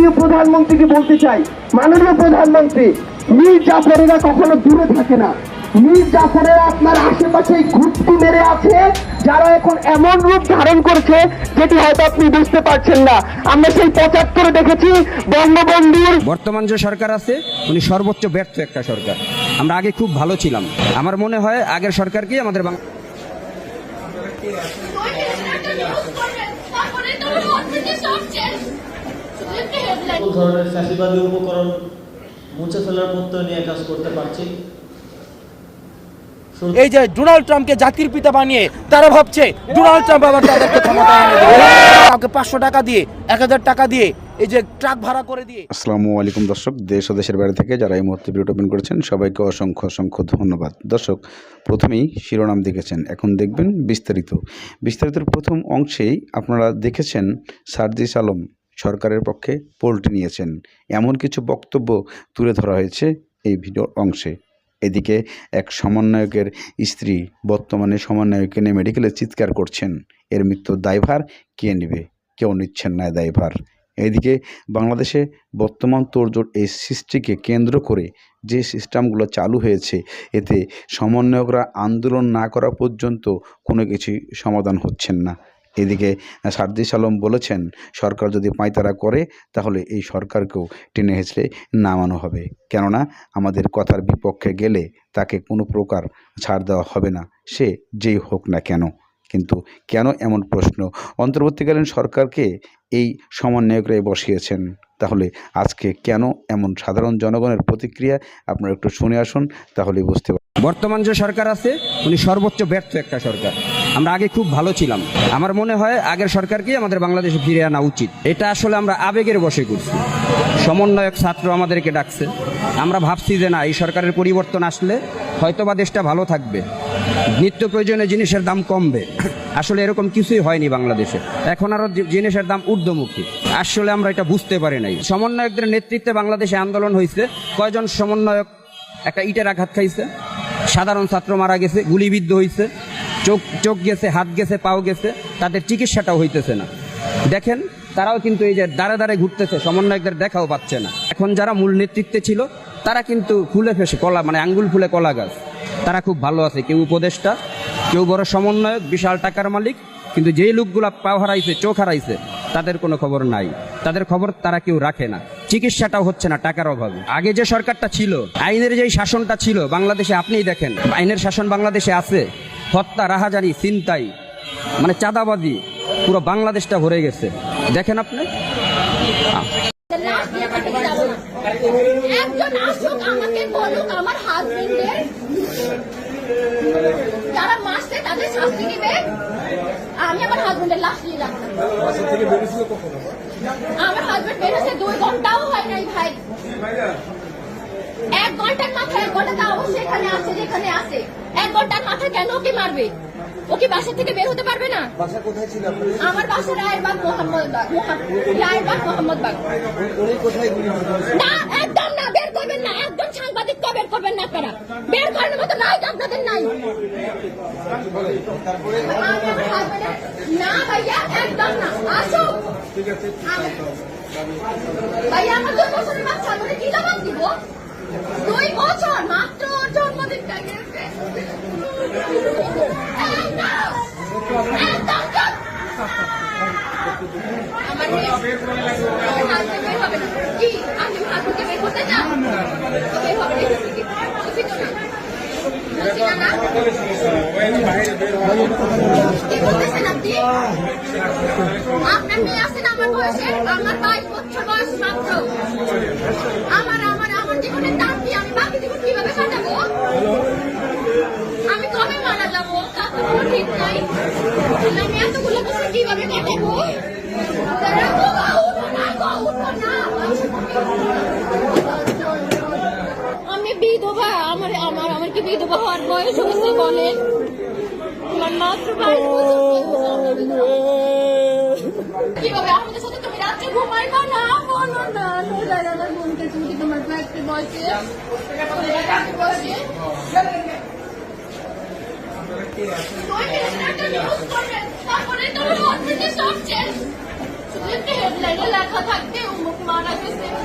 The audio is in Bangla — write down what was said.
মাননীয় প্রধানমন্ত্রীকে বলতে চাই, মাননীয় প্রধানমন্ত্রী, মীর জাফরেরা কখনো দূরে থাকে না। মীর জাফরেরা আপনার আশেপাশে ঘুরতি মেরে আছে, যারা এখন এমন রূপ ধারণ করছে যেটি হয়তো আপনি বুঝতে পারছেন না। আমরা সেই ৭৫ দেখেছি বঙ্গবন্ধুর। বর্তমান যে সরকার আছে উনি সর্বোচ্চ ব্যর্থ একটা সরকার। আমরা আগে খুব ভালো ছিলাম। আমার মনে হয় আগের সরকারকেই আমাদের ধরনের ফ্যাসিবাদী উপকরণ মুছে ফেলার প্রত্যয় নিয়ে কাজ করতে পারছি। এই যে ডোনাল্ড ট্রাম্পকে জাতির পিতা বানিয়ে তারা ভাবছে ডোনাল্ড ট্রাম্প আবার তাদেরকে ক্ষমতায় এনে দেবে। কাউকে ৫০০ টাকা দিয়ে ১০০০ টাকা দিয়ে এই যে ট্রাক ভাড়া করে দিয়ে। আসসালামু আলাইকুম দর্শক, দেশ ও দেশের বাইরে থেকে যারা এই মুহূর্তে ভিডিও ওপেন করেছেন সবাইকে অসংখ্য অসংখ্য ধন্যবাদ। দর্শক, প্রথমেই শিরোনাম দেখেছেন, এখন দেখবেন বিস্তারিতের প্রথম অংশেই আপনারা দেখেছেন সার্জিস আলম সরকারের পক্ষে পোল্টি নিয়েছেন, এমন কিছু বক্তব্য তুলে ধরা হয়েছে এই ভিডিওর অংশে। এদিকে এক সমন্বয়কের স্ত্রী বর্তমানে সমন্বয়কে নিয়ে মেডিকেলে চিৎকার করছেন, এর মৃত্যুর দায়ভার কে নেবে? কেউ নিচ্ছেন না দায়ভার। এদিকে বাংলাদেশে বর্তমান তোড়জোড় এই সৃষ্টিকে কেন্দ্র করে যে সিস্টেমগুলো চালু হয়েছে, এতে সমন্বয়করা আন্দোলন না করা পর্যন্ত কোনো কিছুই সমাধান হচ্ছেন না। এদিকে সার্জিস আলম বলেছেন, সরকার যদি পাঁয়তারা করে তাহলে এই সরকারকেও টেনে হেঁচড়ে নামানো হবে, কেননা আমাদের কথার বিপক্ষে গেলে তাকে কোনো প্রকার ছাড় দেওয়া হবে না, সে যেই হোক না কেন। কিন্তু কেন এমন প্রশ্ন? অন্তর্বর্তীকালীন সরকারকে এই সমন্বয়করাই বসিয়েছেন, তাহলে আজকে কেন এমন? সাধারণ জনগণের প্রতিক্রিয়া আপনারা একটু শুনে আসুন, তাহলেই বুঝতে পারবেন। বর্তমান যে সরকার আছে উনি সর্বোচ্চ ব্যর্থ একটা সরকার। আমরা আগে খুব ভালো ছিলাম। আমার মনে হয় আগের সরকারকেই আমাদের বাংলাদেশে ফিরে আনা উচিত। এটা আসলে আমরা আবেগের বশে করছি। সমন্বয়ক ছাত্র আমাদেরকে ডাকছে, আমরা ভাবছি যে না, এই সরকারের পরিবর্তন আসলে হয়তোবা দেশটা ভালো থাকবে, নিত্য প্রয়োজনীয় জিনিসের দাম কমবে। আসলে এরকম কিছুই হয়নি বাংলাদেশে, এখন আরও জিনিসের দাম ঊর্ধ্বমুখী। আসলে আমরা এটা বুঝতে পারি নাই। সমন্বয়কদের নেতৃত্বে বাংলাদেশে আন্দোলন হয়েছে, কয়জন সমন্বয়ক একটা ইটের আঘাত খাইছে, সাধারণ ছাত্র মারা গেছে, গুলিবিদ্ধ হয়েছে, চোখ গেছে, হাত গেছে, পাও গেছে, তাদের চিকিৎসাটাও হইতেছে না। দেখেন, তারাও কিন্তু এই যে দাঁড়ে দাঁড়ে ঘুরতেছে, সমন্বয়কদের দেখাও পাচ্ছে না। এখন যারা মূল নেতৃত্বে ছিল তারা কিন্তু ফুলে ফেসে কলা, মানে আঙ্গুল ফুলে কলা গাছ। তারা খুব ভালো আছে, কেউ উপদেষ্টা, কেউ বড় সমন্বয়ক, বিশাল টাকার মালিক। কিন্তু যেই লোকগুলা পাও হারাইছে, চোখ হারাইছে, তাদের কোনো খবর নাই, তাদের খবর তারা কেউ রাখে না। চিকিৎসাটাও হচ্ছে না টাকার অভাবে। আগে যে সরকারটা ছিল, আইনের যেই শাসনটা ছিল বাংলাদেশে, আপনিই দেখেন আইনের শাসন বাংলাদেশে আছে। হত্যা, রাহাজানি, ছিনতাই, মানে চাঁদাবাজি, পুরো বাংলাদেশটা ভরে গেছে। দেখেন আপনি। একজন আসুক আমাকে বলুক আমার হাজবেন্ডের যারা মারছে তাদের শাস্তি দিবে। আমি আমার হাজবেন্ডের লাশ নিয়ে যাবো। আমার হাজবেন্ড বেরোছে 2 ঘন্টাও হয় নাই ভাই। 1 ঘন্টার মাথায়, 1 ঘন্টা তো অবশ্যই এখানে আছে, যেখানে আছে 1 ঘন্টার মাথায় কেন ওকে মারবে? ও কি বাসা থেকে বের হতে পারবে না? বাসা কোথায় ছিল আপনার? আমার বাসা রায়েরবাগ, মোহাম্মদবাগ। উনি কোথায় গুলি করেছে? না, একদম না, বের করবেন না, একদম সাংবাদিক তো বের করবেন না আপনারা। বের করার মতো নাই আপনাদের, নাই। না ভাইয়া, একদম না, আসুক। ভাইয়া আমার 2 বছরের বাচ্চা, আমরা কি জবাব দিব? 2 বছর মাত্র, জন্মদিনটা গেছে। আমার বের হবে না কি? আমি হাজবেন্ডকে বের করতে চান? বের হবে না। আপনার মেয়ে আছেন আমার বয়সে, আমার 22 বছর বয়স মাত্র। আমার জীবনের দাম কি? আমি বাকি জীবন কিভাবে কাটাবো? আমি কবে মারা যাবো তা তো কোনো ঠিক নাই। আমি এতগুলো বছর কিভাবে কাটাবো? আমি বিধবা, আমার কি বিধবা হওয়ার বয়স হয়েছে বলেন? আমার মাত্র 22 বছর। কিভাবে আমাদের সাথে তুমি রাত্রে ঘুমাইবা না? বলো না, দাদা বোনকে তুমি তোমার ব্যাগকে বসে তারপরে তোমার হসপিটাল সব শেষ। শুধু একটা অনলাইনে লেখা থাকবে অমুক মারা গেছে